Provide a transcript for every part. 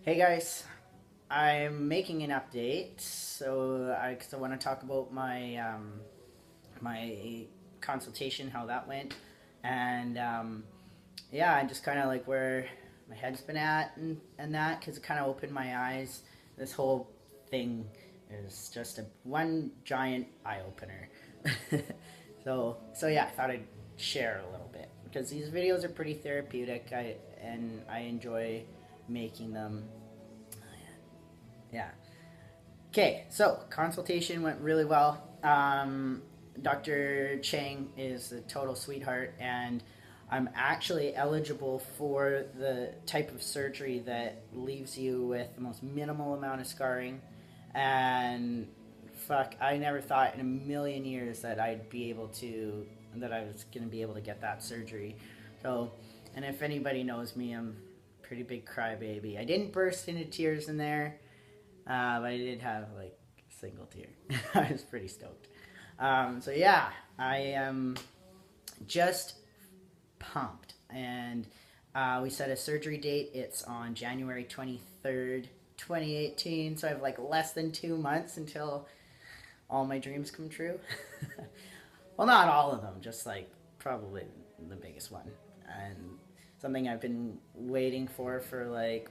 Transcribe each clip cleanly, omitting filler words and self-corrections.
Hey guys, I'm making an update, so I want to talk about my consultation, how that went, and yeah, and just kind of like where my head's been at and that, because it kind of opened my eyes. This whole thing is just a one giant eye opener. So yeah, I thought I'd share a little bit because these videos are pretty therapeutic. I enjoy making them. Yeah. Okay, so consultation went really well. Dr. Chang is a total sweetheart, and I'm actually eligible for the type of surgery that leaves you with the most minimal amount of scarring. And fuck, I never thought in a million years that that I was gonna be able to get that surgery. So, and if anybody knows me, I'm a pretty big crybaby. I didn't burst into tears in there, but I did have like a single tear. I was pretty stoked. So yeah, I am just pumped, and we set a surgery date. It's on January 23rd, 2018. So I have like less than 2 months until all my dreams come true. Well, not all of them, just like probably the biggest one, and something I've been waiting for like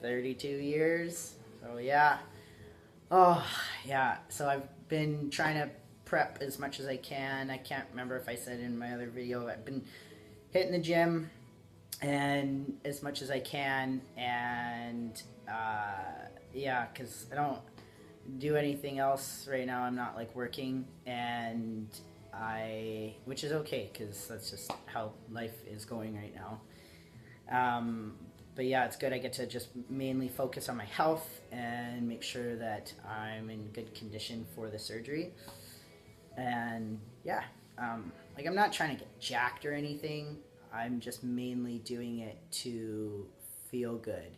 32 years. So yeah. Oh, yeah. So I've been trying to prep as much as I can. I can't remember if I said in my other video. I've been hitting the gym and as much as I can, and yeah, because I don't do anything else right now. I'm not like working, and which is okay because that's just how life is going right now. But yeah, it's good. I get to just mainly focus on my health and make sure that I'm in good condition for the surgery. And yeah, like I'm not trying to get jacked or anything. I'm just mainly doing it to feel good,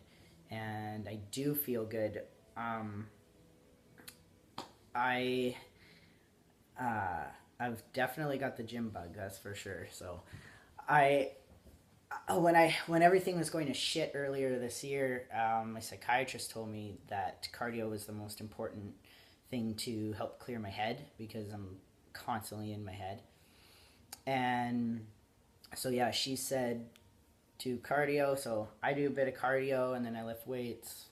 and I do feel good. Um, I I've definitely got the gym bug, that's for sure. So I when everything was going to shit earlier this year, my psychiatrist told me that cardio was the most important thing to help clear my head because I'm constantly in my head. And so yeah, she said to cardio. So I do a bit of cardio and then I lift weights.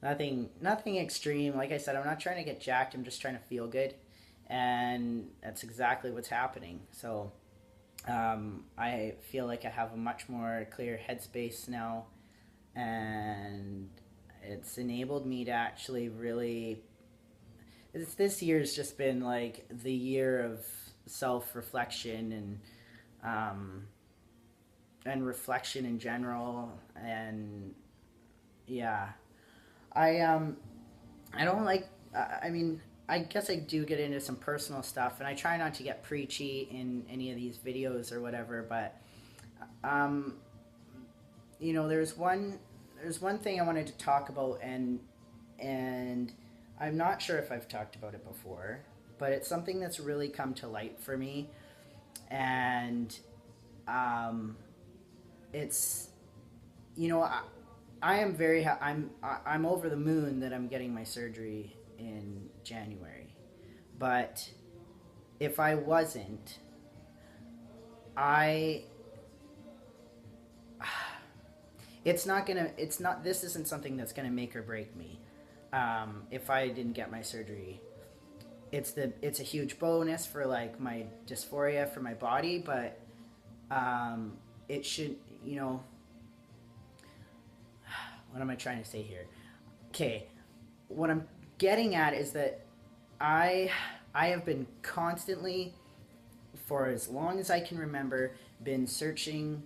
Nothing extreme. Like I said, I'm not trying to get jacked. I'm just trying to feel good, and that's exactly what's happening. So I feel like I have a much more clear headspace now, and it's enabled me to actually really. This year's just been like the year of self reflection and reflection in general, and yeah, I I don't like. I mean, I guess I do get into some personal stuff, and I try not to get preachy in any of these videos or whatever. But um, there's one thing I wanted to talk about, and I'm not sure if I've talked about it before, but it's something that's really come to light for me, and um, it's you know I am I'm over the moon that I'm getting my surgery in January. But if I wasn't, I it's not this isn't something that's gonna make or break me. If I didn't get my surgery, it's a huge bonus for like my dysphoria for my body, but it should what am I trying to say here? Okay, what I'm getting at is that I I have been constantly, for as long as I can remember, been searching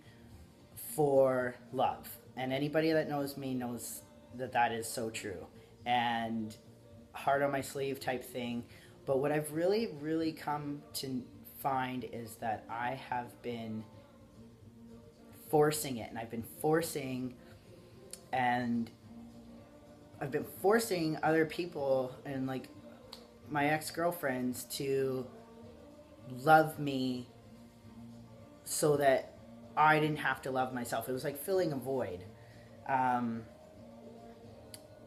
for love. And anybody that knows me knows that that is so true. And heart on my sleeve type thing. But what I've really come to find is that I have been forcing it, and and I've been forcing other people and like my ex-girlfriends to love me so that I didn't have to love myself. It was like filling a void. Um,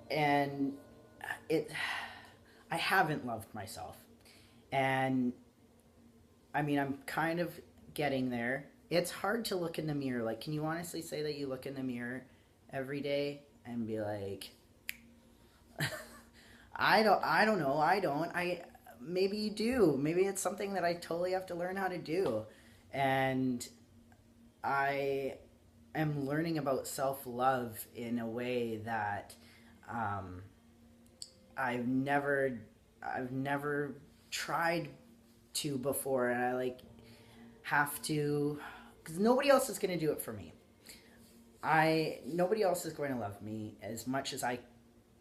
and it, I haven't loved myself. And I mean, I'm kind of getting there. It's hard to look in the mirror. Like, can you honestly say that you look in the mirror every day and be like, I don't know. I don't. Maybe you do. Maybe it's something that I totally have to learn how to do. And I am learning about self-love in a way that um, I've never I've never tried to before, and I like have to, because nobody else is going to do it for me. Nobody else is going to love me as much as I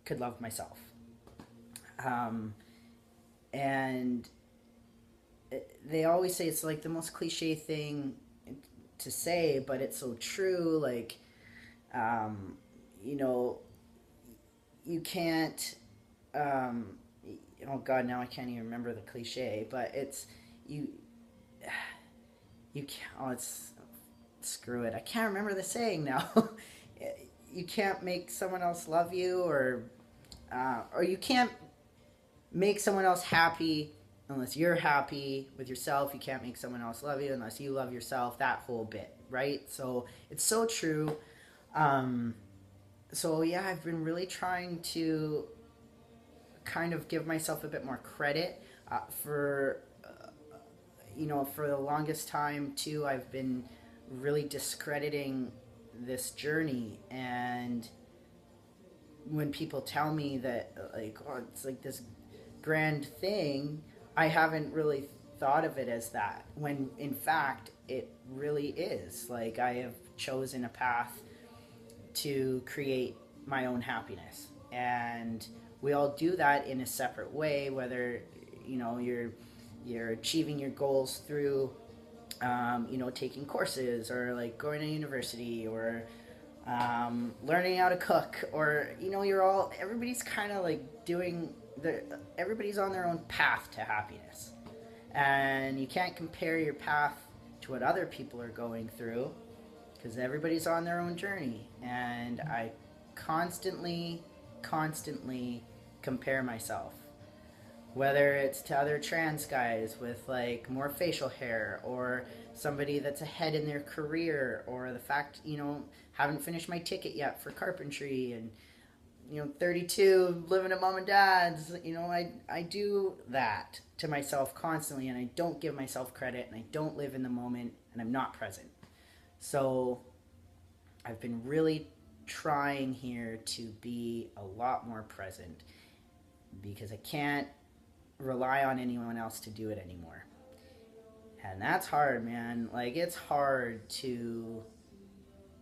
could love myself. Um, and they always say it's like the most cliche thing to say, but it's so true. Like, um, you know, you can't. Um, oh God, now I can't even remember the cliche, but it's you. You can't. Oh, it's screw it. I can't remember the saying now. You can't make someone else love you, or you can't make someone else happy unless you're happy with yourself. You can't make someone else love you unless you love yourself. That whole bit, right? So it's so true. So yeah, I've been really trying to kind of give myself a bit more credit for the longest time too. I've been really discrediting this journey, and when people tell me that like, oh, it's like this grand thing, I haven't really thought of it as that, when in fact it really is. Like, I have chosen a path to create my own happiness, and we all do that in a separate way, whether you're achieving your goals through taking courses, or like going to university, or learning how to cook, or everybody's kind of like everybody's on their own path to happiness, and you can't compare your path to what other people are going through, because everybody's on their own journey. And I constantly compare myself, whether it's to other trans guys with like more facial hair, or somebody that's ahead in their career, or the fact, haven't finished my ticket yet for carpentry, and 32, living at mom and dad's. I do that to myself constantly, and I don't give myself credit, and I don't live in the moment, and I'm not present. So I've been really trying here to be a lot more present, because I can't rely on anyone else to do it anymore. And that's hard, man. Like, it's hard to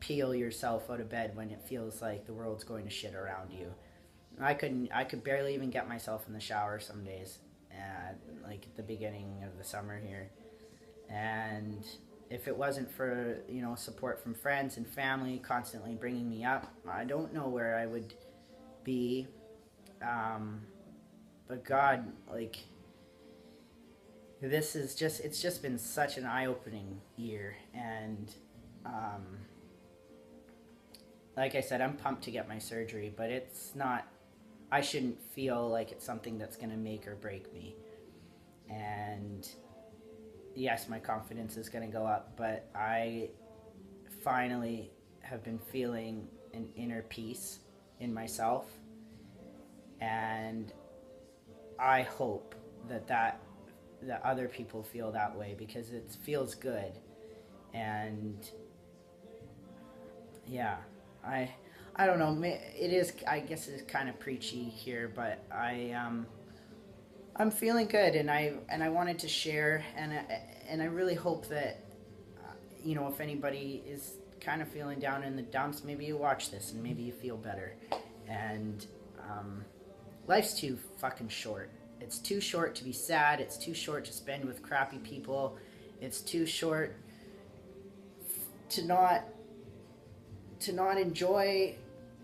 peel yourself out of bed when it feels like the world's going to shit around you. I could barely even get myself in the shower some days, like at the beginning of the summer here. And if it wasn't for, support from friends and family constantly bringing me up, I don't know where I would be. But God, like, it's just been such an eye-opening year. And like I said, I'm pumped to get my surgery, but it's not, I shouldn't feel like it's something that's going to make or break me. And yes, my confidence is going to go up, but I finally have been feeling an inner peace in myself. And I hope that other people feel that way, because it feels good. And yeah, I don't know. It is. I guess it's kind of preachy here, but I'm feeling good, and I wanted to share, and I really hope that if anybody is kind of feeling down in the dumps, maybe you watch this and maybe you feel better. And life's too fucking short. It's too short to be sad. It's too short to spend with crappy people. It's too short to not enjoy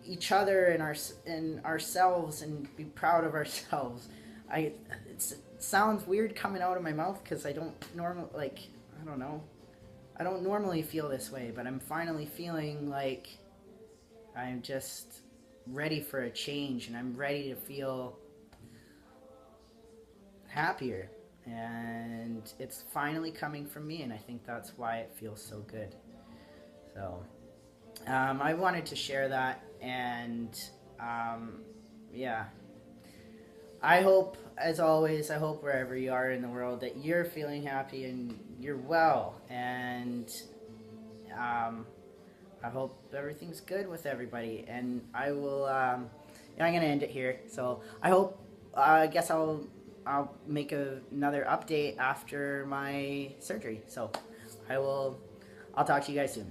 each other and ourselves, and be proud of ourselves. It sounds weird coming out of my mouth, because I don't normally, like, I don't know. I don't normally feel this way, but I'm finally feeling like I'm just ready for a change, and I'm ready to feel happier. And it's finally coming from me, and I think that's why it feels so good. So I wanted to share that, and yeah, I hope, as always, I hope wherever you are in the world that you're feeling happy and you're well, and I hope everything's good with everybody. And I will. I'm gonna end it here. So I hope. I guess I'll make another update after my surgery. So I will. I'll talk to you guys soon.